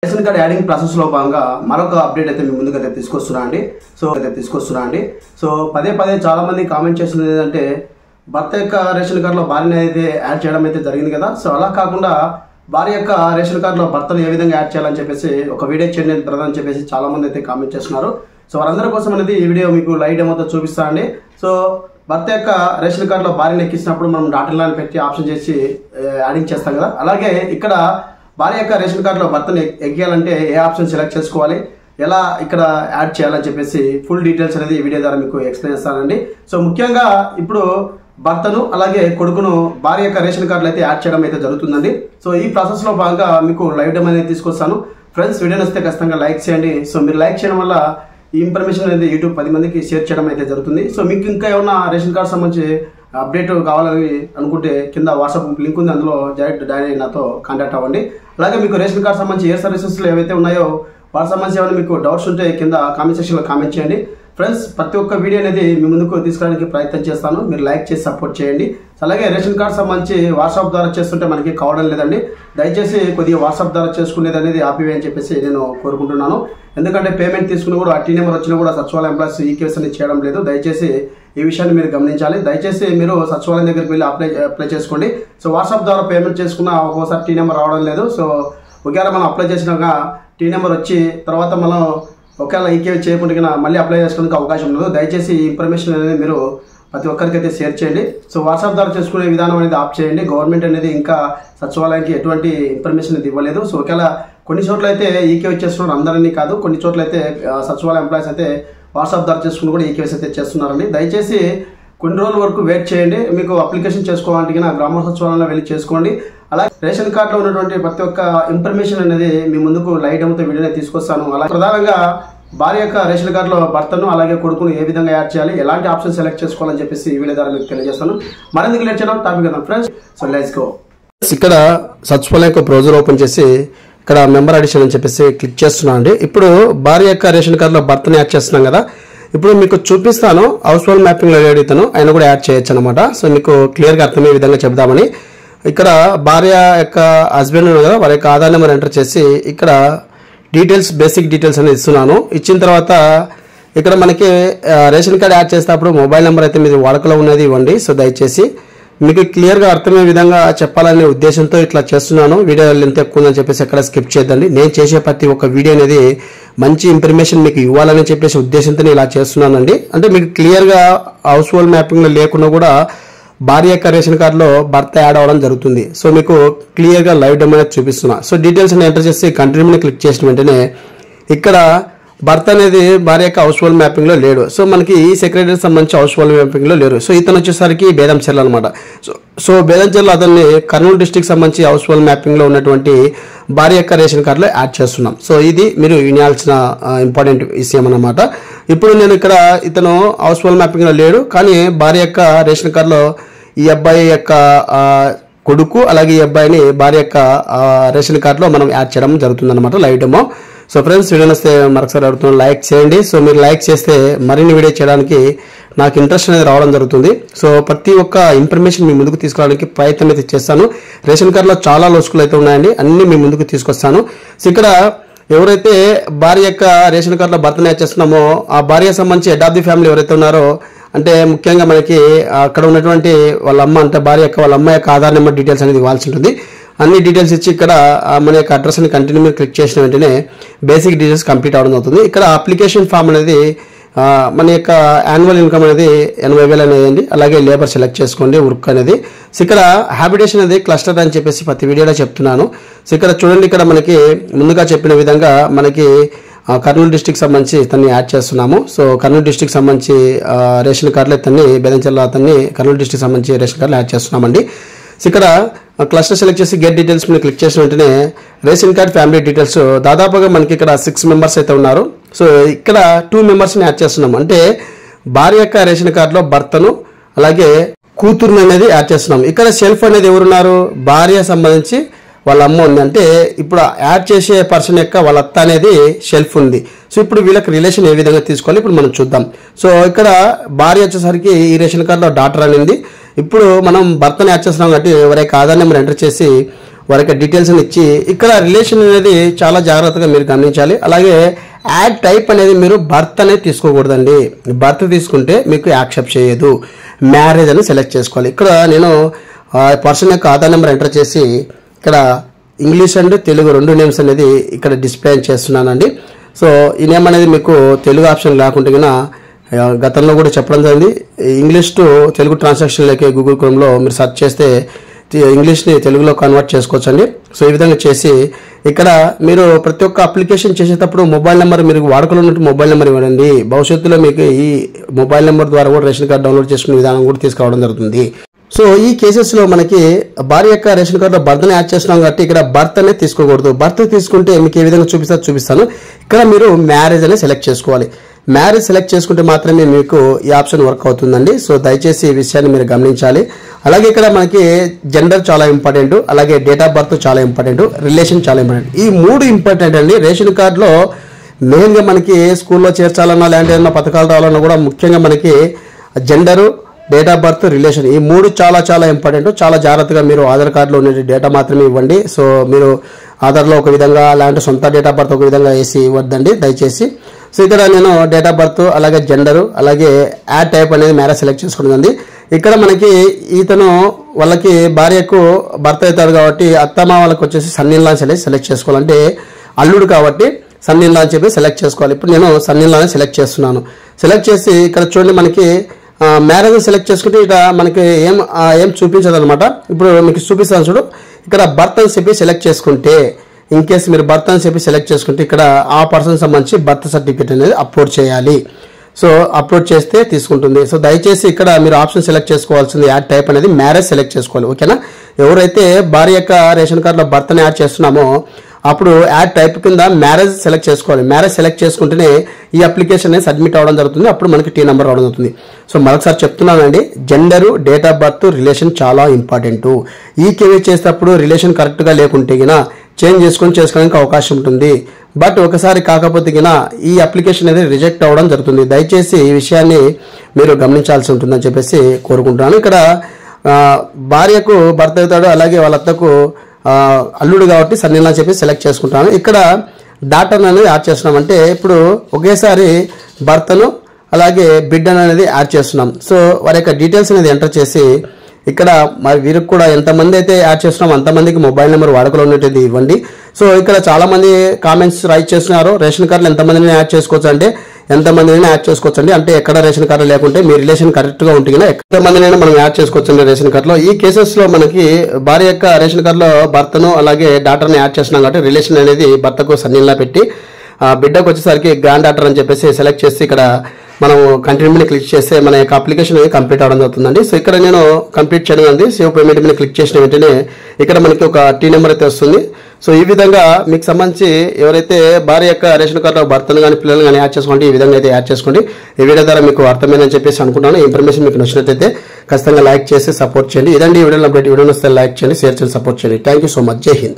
Ration card adding process లో భాగంగా మరొక అప్డేట్ అయితే మీ ముందుకైతే తీసుకొస్తున్నా అండి. సో పదే చాలా మంది కామెంట్ చేస్తున్నది ఏంటంటే భర్త యొక్క రేషన్ కార్డులో భార్యని అయితే యాడ్ చేయడం అయితే జరిగింది కదా. సో అలా కాకుండా భార్య యొక్క రేషన్ కార్డులో భర్తను ఏ విధంగా యాడ్ చేయాలని చెప్పేసి ఒక వీడియో చేయండి బ్రదర్ అని చెప్పేసి చాలా మంది అయితే కామెంట్ చేస్తున్నారు. సో వారందరి కోసం అనేది ఈ వీడియో మీకు లైవ్ డెమోతో చూపిస్తానండి. సో భర్త యొక్క రేషన్ కార్డులో భార్యను ఎక్కించినప్పుడు మనం డాటర్ లైన్ పెట్టి ఆప్షన్ చేసి యాడింగ్ చేస్తాం కదా. అలాగే ఇక్కడ భార్య యొక్క రేషన్ కార్డులో భర్తను ఎక్కియాలంటే ఏ ఆప్షన్ సెలెక్ట్ చేసుకోవాలి, ఎలా ఇక్కడ యాడ్ చేయాలని చెప్పేసి ఫుల్ డీటెయిల్స్ అనేది ఈ వీడియో ద్వారా మీకు ఎక్స్ప్లెయిన్ చేస్తానండి. సో ముఖ్యంగా ఇప్పుడు భర్తను అలాగే కొడుకును భార్య యొక్క రేషన్ కార్డులు అయితే యాడ్ చేయడం అయితే జరుగుతుందండి. సో ఈ ప్రాసెస్ లో భాగంగా మీకు లైవ్ డెమో అనేది తీసుకొస్తాను. ఫ్రెండ్స్, వీడియో నచ్చితే ఖచ్చితంగా లైక్ చేయండి. సో మీరు లైక్ చేయడం వల్ల ఈ ఇన్ఫర్మేషన్ అనేది యూట్యూబ్ 10 మందికి షేర్ చేయడం అయితే జరుగుతుంది. సో మీకు ఇంకా ఏమన్నా రేషన్ కార్డు సంబంధించి అప్డేట్ కావాలని అనుకుంటే కింద వాట్సాప్ లింక్ ఉంది, అందులో డైరెక్ట్ డైరెక్ట్ నాతో కాంటాక్ట్ అవ్వండి. అలాగే మీకు రేషన్ కార్డు సంబంధించి ఏ సర్వీసెస్లో ఏవైతే ఉన్నాయో వాటి సంబంధించి ఏమైనా మీకు డౌట్స్ ఉంటే కింద కామెంట్ సెక్షన్లో కామెంట్ చేయండి. ఫ్రెండ్స్, ప్రతి ఒక్క వీడియో అనేది మీ ముందుకు తీసుకురావడానికి ప్రయత్నం చేస్తాను. మీరు లైక్ చేసి సపోర్ట్ చేయండి. అలాగే రేషన్ కార్డు సంబంధించి వాట్సాప్ ద్వారా చేస్తుంటే మనకి కావడం లేదండి. దయచేసి కొద్దిగా వాట్సాప్ ద్వారా చేసుకునేది అనేది ఆపివే అని చెప్పేసి నేను కోరుకుంటున్నాను. ఎందుకంటే పేమెంట్ తీసుకుని కూడా టీ నెంబర్ వచ్చినా కూడా సచివాలయం ఎంప్లాయీస్ ఈ కేసు అనేది చేయడం లేదు. దయచేసి ఈ విషయాన్ని మీరు గమనించాలి. దయచేసి మీరు సచివాలయం దగ్గరికి వెళ్ళి అప్లై చేసుకోండి. సో వాట్సాప్ ద్వారా పేమెంట్ చేసుకున్న ఒక్కోసారి టీ నెంబర్ రావడం లేదు. సో ఒకవేళ మనం అప్లై చేసినాక టీ నెంబర్ వచ్చి తర్వాత మనం ఒకవేళ ఈకేవీ చేయకుండా మళ్ళీ అప్లై చేసుకోవడానికి అవకాశం ఉండదు. దయచేసి ఈ ఇన్ఫర్మేషన్ అనేది మీరు ప్రతి ఒక్కరికైతే షేర్ చేయండి. సో వాట్సాప్ ద్వారా చేసుకునే విధానం అనేది ఆప్ చేయండి. గవర్నమెంట్ అనేది ఇంకా సచివాలయానికి ఎటువంటి ఇన్ఫర్మేషన్ అనేది ఇవ్వలేదు. సో ఒకవేళ కొన్ని చోట్ల అయితే ఈకేవీ చేస్తున్నారు, అందరినీ కాదు. కొన్ని చోట్ల అయితే సచివాలయ ఎంప్లాయీస్ అయితే వాట్సాప్ ద్వారా చేసుకుని కూడా ఈకేవీస్ అయితే చేస్తున్నారండి. దయచేసి కొన్ని రోజుల వరకు వెయిట్ చేయండి. మీకు అప్లికేషన్ చేసుకోవాలంటే గ్రామ సచివాలయంలో వెళ్ళి చేసుకోండి. అలాగే రేషన్ కార్డులో ఉన్నటువంటి ప్రతి ఒక్క ఇన్ఫర్మేషన్ అనేది మీ ముందుకు లైవ్ డెమోతో వీడియోనే తీసుకొస్తాను. అలాగే ప్రధానంగా భార్య యొక్క రేషన్ కార్డులో భర్తను అలాగే కొడుకును ఏ విధంగా యాడ్ చేయాలి, ఎలాంటి ఆప్షన్ సెలెక్ట్ చేసుకోవాలని చెప్పేసి ఈ వీడియో ద్వారా మీకు తెలియజేస్తాను. మరింత లేట్ చేయడం టాపిక్ కదా ఫ్రెండ్స్. So let's go. ఇక్కడ సచివాలయం యొక్క బ్రౌజర్ ఓపెన్ చేసి ఇక్కడ మెంబర్ అడిషన్ అని చెప్పేసి క్లిక్ చేస్తున్నాం అండి. ఇప్పుడు భార్య యొక్క రేషన్ కార్డులో భర్తను యాడ్ చేస్తున్నాం కదా. ఇప్పుడు మీకు చూపిస్తాను. హౌస్ హోల్డ్ మ్యాపింగ్ లో అడుగుతాను, ఆయన కూడా యాడ్ చేయొచ్చు అనమాట. సో మీకు క్లియర్ గా అర్థమయ్యే విధంగా చెప్దామని ఇక్కడ భార్య యొక్క హస్బెండ్ కదా, వారి యొక్క ఆధార్ నెంబర్ ఎంటర్ చేసి ఇక్కడ డీటెయిల్స్, బేసిక్ డీటెయిల్స్ అనేది ఇస్తున్నాను. ఇచ్చిన తర్వాత ఇక్కడ మనకి రేషన్ కార్డ్ యాడ్ చేసేటప్పుడు మొబైల్ నెంబర్ అయితే మీది వాడుకలో ఉన్నది ఇవ్వండి. సో దయచేసి మీకు క్లియర్గా అర్థమయ్యే విధంగా చెప్పాలనే ఉద్దేశంతో ఇట్లా చేస్తున్నాను. వీడియో ఎంత ఎక్కువ ఉందని చెప్పేసి ఎక్కడ స్కిప్ చేయద్దండి. నేను చేసే ప్రతి ఒక్క వీడియో అనేది మంచి ఇన్ఫర్మేషన్ మీకు ఇవ్వాలని చెప్పేసి ఉద్దేశంతో ఇలా చేస్తున్నానండి. అంటే మీకు క్లియర్గా హౌస్ హోల్డ్ మ్యాపింగ్లో లేకుండా కూడా భార్య యొక్క రేషన్ కార్డులో భర్త యాడ్ అవ్వడం జరుగుతుంది. సో మీకు క్లియర్గా లైవ్ డెమో అనేది చూపిస్తున్నా. సో డీటెయిల్స్ అని ఎంటర్ చేసి కంటిన్యూ క్లిక్ చేసిన వెంటనే ఇక్కడ భర్త అనేది భార్య యొక్క హౌస్ హోల్డ్ మ్యాపింగ్లో లేడు. సో మనకి ఈ సెక్రటరీ సంబంధించి హౌస్ హోల్డ్ మ్యాపింగ్లో లేరు. సో ఇతను వచ్చేసరికి బేదంచెర్ల అనమాట. సో బేదంచెర్ల అతన్ని కర్నూలు డిస్టిక్ సంబంధించి హౌస్ హోల్డ్ మ్యాపింగ్లో ఉన్నటువంటి భార్య యొక్క రేషన్ కార్డులో యాడ్ చేస్తున్నాం. సో ఇది మీరు వినాల్సిన ఇంపార్టెంట్ విషయం అన్నమాట. ఇప్పుడు నేను ఇక్కడ ఇతను హౌస్ హోల్డ్ మ్యాపింగ్లో లేడు, కానీ భార్య యొక్క రేషన్ కార్డులో ఈ అబ్బాయి యొక్క కొడుకు అలాగే ఈ అబ్బాయిని భార్య యొక్క రేషన్ కార్డులో మనం యాడ్ చేయడం జరుగుతుంది అనమాట live demo. So friends, video వస్తే మరొకసారి అడుగుతున్నాను, లైక్ చేయండి. సో మీరు లైక్ చేస్తే మరిన్ని వీడియో చేయడానికి నాకు ఇంట్రెస్ట్ అనేది రావడం జరుగుతుంది. సో ప్రతి ఒక్క ఇన్ఫర్మేషన్ మీ ముందుకు తీసుకురావడానికి ప్రయత్నం అయితే చేస్తాను. రేషన్ కార్డులో చాలా లోసుకులు అయితే ఉన్నాయండి, అన్ని మీ ముందుకు తీసుకొస్తాను. సో ఇక్కడ ఎవరైతే భార్య యొక్క రేషన్ కార్డులో భర్తను యాడ్ చేస్తున్నామో ఆ భార్య సంబంధించి హెడ్ ఆఫ్ ది ఫ్యామిలీ ఎవరైతే ఉన్నారో, అంటే ముఖ్యంగా మనకి అక్కడ ఉన్నటువంటి వాళ్ళ అమ్మ, అంటే భార్య యొక్క వాళ్ళ అమ్మ యొక్క ఆధార్ నెంబర్ డీటెయిల్స్ అనేది ఇవ్వాల్సి ఉంటుంది. అన్ని డీటెయిల్స్ ఇచ్చి ఇక్కడ మన యొక్క అడ్రస్ ని కంటిన్యూ క్లిక్ చేసిన వెంటనే బేసిక్ డీటెయిల్స్ కంప్లీట్ అవడం అవుతుంది. ఇక్కడ అప్లికేషన్ ఫామ్ అనేది మన యొక్క యాన్యువల్ ఇన్కమ్ అనేది 80,000 అనేది, అలాగే లేబర్ సెలెక్ట్ చేసుకోండి, వర్క్ అనేది. సో ఇక్కడ హ్యాబిటేషన్ అనేది క్లస్టర్ అని చెప్పేసి ప్రతి వీడియోలో చెప్తున్నాను. సో ఇక్కడ చూడండి, ఇక్కడ మనకి ముందుగా చెప్పిన విధంగా మనకి కర్నూలు డిస్టిక్ సంబంధించి ఇతన్ని యాడ్ చేస్తున్నాము. సో కర్నూలు డిస్టిక్ సంబంధించి రేషన్ కార్డులో ఇతన్ని బేదంచెర్ల అతన్ని కర్నూలు డిస్టిక్ సంబంధించి రేషన్ కార్డులో యాడ్ చేస్తున్నామండి. సో ఇక్కడ క్లస్టర్ సెలెక్ట్ చేసి గెట్ డీటెయిల్స్ మీద క్లిక్ చేసిన వెంటనే రేషన్ కార్డ్ ఫ్యామిలీ డీటెయిల్స్ దాదాపుగా మనకి ఇక్కడ 6 మెంబర్స్ అయితే ఉన్నారు. సో ఇక్కడ 2 మెంబర్స్ని యాడ్ చేస్తున్నాం. అంటే భార్య యొక్క రేషన్ కార్డులో భర్తను అలాగే కూతురుని అనేది యాడ్ చేస్తున్నాం. ఇక్కడ సెల్ఫ్ అనేది ఎవరున్నారు, భార్య సంబంధించి వాళ్ళ అమ్మ ఉంది. అంటే ఇప్పుడు యాడ్ చేసే పర్సన్ యొక్క వాళ్ళ అత్త అనేది షెల్ఫ్ ఉంది. సో ఇప్పుడు వీళ్ళకి రిలేషన్ ఏ విధంగా తీసుకోవాలి ఇప్పుడు మనం చూద్దాం. సో ఇక్కడ భార్య వచ్చేసరికి ఈ రేషన్ కార్డులో డాటర్ అనేది. ఇప్పుడు మనం భర్తను యాడ్ చేస్తున్నాం కాబట్టి ఎవరైతే ఆధార్ నెంబర్ ఎంటర్ చేసి వారికి డీటెయిల్స్ ఇచ్చి ఇక్కడ రిలేషన్ అనేది చాలా జాగ్రత్తగా మీరు గమనించాలి. అలాగే యాడ్ టైప్ అనేది మీరు బర్త్ అనేది తీసుకోకూడదండి. బర్త్ తీసుకుంటే మీకు యాక్సెప్ట్ చేయదు. మ్యారేజ్ అని సెలెక్ట్ చేసుకోవాలి. ఇక్కడ నేను పర్సన్ యొక్క ఆధార్ నెంబర్ ఎంటర్ చేసి ఇక్కడ ఇంగ్లీష్ అండ్ తెలుగు 2 నేమ్స్ అనేది ఇక్కడ డిస్ప్లే చేస్తున్నానండి. సో ఈ నేమ్ అనేది మీకు తెలుగు ఆప్షన్ లేకుండా గతంలో కూడా చెప్పడం జరిగింది. ఇంగ్లీష్ టు తెలుగు ట్రాన్సాక్షన్లోకి గూగుల్ క్రోమ్లో మీరు సెర్చ్ చేస్తే ఇంగ్లీష్ని తెలుగులో కన్వర్ట్ చేసుకోవచ్చండి. సో ఈ విధంగా చేసి ఇక్కడ మీరు ప్రతి ఒక్క అప్లికేషన్ చేసేటప్పుడు మొబైల్ నెంబర్ మీరు వాడుకలో ఉన్నట్టు మొబైల్ నెంబర్ ఇవ్వండి. భవిష్యత్తులో మీకు ఈ మొబైల్ నెంబర్ ద్వారా కూడా రేషన్ కార్డు డౌన్లోడ్ చేసుకునే విధానం కూడా తీసుకురావడం జరుగుతుంది. సో ఈ కేసెస్లో మనకి భార్య యొక్క రేషన్ కార్డులో బర్త్ని యాడ్ చేస్తున్నాం కాబట్టి ఇక్కడ బర్త్ అనేది తీసుకోకూడదు. బర్త్ తీసుకుంటే మీకు ఏ విధంగా చూపిస్తాను. ఇక్కడ మీరు మ్యారేజ్ అనేది సెలెక్ట్ చేసుకోవాలి. మ్యారేజ్ సెలెక్ట్ చేసుకుంటే మాత్రమే మీకు ఈ ఆప్షన్ వర్క్ అవుతుందండి. సో దయచేసి ఈ విషయాన్ని మీరు గమనించాలి. అలాగే ఇక్కడ మనకి జెండర్ చాలా ఇంపార్టెంట్, అలాగే డేట్ ఆఫ్ బర్త్ చాలా ఇంపార్టెంట్, రిలేషన్ చాలా ఇంపార్టెంట్. ఈ 3 ఇంపార్టెంట్ అండి. రేషన్ కార్డులో మెయిన్గా మనకి స్కూల్లో చేర్చాలన్నా లేదంటే ఏదైనా పథకాలు రావాలన్నా కూడా ముఖ్యంగా మనకి gender, date of birth, relation ఈ 3 చాలా చాలా ఇంపార్టెంట్. చాలా జాగ్రత్తగా మీరు ఆధార్ కార్డులో ఉండే డేటా మాత్రమే ఇవ్వండి. సో మీరు ఆధార్లో ఒక విధంగా లేదంటే సొంత డేట్ ఆఫ్ బర్త్ ఒక విధంగా వేసి ఇవ్వద్దండి దయచేసి. సో ఇక్కడ నేను డేట్ ఆఫ్ బర్త్, అలాగే జెండరు, అలాగే యాడ్ టైప్ అనేది మ్యారేజ్ సెలెక్ట్ చేసుకుంటుంది. ఇక్కడ మనకి ఇతను వాళ్ళకి భార్యకు భర్త అవుతాడు కాబట్టి అత్తమ్మ వాళ్ళకి వచ్చేసి సన్ ఇన్ లా సెలెక్ట్ చేసుకోవాలంటే అల్లుడు కాబట్టి సన్ ఇన్ లా అని చెప్పి సెలెక్ట్ చేసుకోవాలి. ఇప్పుడు నేను సన్ ఇన్ లాని సెలెక్ట్ చేస్తున్నాను. సెలెక్ట్ చేసి ఇక్కడ చూడండి మనకి మ్యారేజ్ సెలెక్ట్ చేసుకుంటే ఇక్కడ మనకి ఏం చూపించదు అనమాట. ఇప్పుడు మీకు చూపిస్తాను చూడు. ఇక్కడ బర్త్ అని చెప్పి సెలెక్ట్ చేసుకుంటే ఇన్ కేస్ మీరు బర్త్ అని చెప్పి సెలెక్ట్ చేసుకుంటే ఇక్కడ ఆ పర్సన్ సంబంధించి బర్త్ సర్టిఫికేట్ అనేది అప్లోడ్ చేయాలి. సో అప్లోడ్ చేస్తే తీసుకుంటుంది. సో దయచేసి ఇక్కడ మీరు ఆప్షన్ సెలెక్ట్ చేసుకోవాల్సింది యాడ్ టైప్ అనేది మ్యారేజ్ సెలెక్ట్ చేసుకోవాలి. ఓకేనా? ఎవరైతే భార్య యొక్క రేషన్ కార్డులో బర్త్ని యాడ్ చేస్తున్నామో అప్పుడు యాడ్ టైప్ కింద మ్యారేజ్ సెలెక్ట్ చేసుకోవాలి. మ్యారేజ్ సెలెక్ట్ చేసుకుంటేనే ఈ అప్లికేషన్ అనేది సబ్మిట్ అవ్వడం జరుగుతుంది. అప్పుడు మనకి టీ నెంబర్ రావడం జరుగుతుంది. సో మరొకసారి చెప్తున్నానండి, gender, date of birth, relation చాలా ఇంపార్టెంట్. ఈ కేవై చేసేటప్పుడు రిలేషన్ కరెక్ట్గా లేకుంటే గినా చేంజ్ చేసుకోవడానికి అవకాశం ఉంటుంది. బట్ ఒకసారి కాకపోతే గినా ఈ అప్లికేషన్ అనేది రిజెక్ట్ అవ్వడం జరుగుతుంది. దయచేసి ఈ విషయాన్ని మీరు గమనించాల్సి ఉంటుందని చెప్పేసి కోరుకుంటున్నాను. ఇక్కడ భార్యకు భర్త అవుతాడు, అలాగే వాళ్ళ అత్తకు అల్లుడు కాబట్టి సన్నిలా చెప్పి సెలెక్ట్ చేసుకుంటాను. ఇక్కడ డాటర్ అనేది యాడ్ చేస్తున్నాం. అంటే ఇప్పుడు ఒకేసారి భర్తను అలాగే బిడ్డను అనేది యాడ్ చేస్తున్నాం. సో వారి యొక్క డీటెయిల్స్ అనేది ఎంటర్ చేసి ఇక్కడ మరి వీరికి కూడా ఎంతమంది అయితే యాడ్ చేస్తున్నాం అంతమందికి మొబైల్ నెంబర్ వాడుకలో ఉన్నది ఇవ్వండి. సో ఇక్కడ చాలా మంది కామెంట్స్ రైట్ చేస్తున్నారు. రేషన్ కార్డులు ఎంతమందిని యాడ్ చేసుకోవచ్చు అంటే ఎంతమందినైనా యాడ్ చేసుకోవచ్చు అండి. అంటే ఎక్కడ రేషన్ కార్డు లేకుంటే మీ రిలేషన్ కరెక్ట్గా ఉంటే ఎంతమందినైనా మనం యాడ్ చేసుకోవచ్చు అండి రేషన్ కార్డులో. ఈ కేసెస్లో మనకి భార్య యొక్క రేషన్ కార్డులో భర్తను అలాగే డాటర్ని యాడ్ చేస్తున్నాం కాబట్టి రిలేషన్ అనేది భర్తకు సన్నిలా పెట్టి బిడ్డకు వచ్చేసరికి గ్రాండ్ డాటర్ అని చెప్పేసి సెలెక్ట్ చేసి ఇక్కడ మనం కంటిన్యూ మీద క్లిక్ చేస్తే మన యొక్క అప్లికేషన్ అనేది కంప్లీట్ అవడం జరుగుతుందండి. సో ఇక్కడ నేను కంప్లీట్ చేయడం ఉంది. సేవ్ పేమెంట్ మీద క్లిక్ చేసిన వెంటనే ఇక్కడ మనకి ఒక టీ నెంబర్ అయితే వస్తుంది. సో ఈ విధంగా మీకు సంబంధించి ఎవరైతే భార్య యొక్క రేషన్ కార్డులో భర్తను కానీ పిల్లలు కానీ యాడ్ చేసుకోండి ఈ విధంగా అయితే యాడ్ చేసుకోండి. ఈ వీడియో ద్వారా మీకు అర్థమైందని చెప్పేసి అనుకుంటాను. ఈ ఇన్ఫర్మేషన్ మీకు నచ్చినట్లయితే ఖచ్చితంగా లైక్ చేసి సపోర్ట్ చేయండి. ఇదండి ఈ వీడియోలో అప్డేట్. వీడియో వస్తే లైక్ చేయండి, షేర్ చేయండి, సపోర్ట్ చేయండి. Thank you so much. జై హింద్.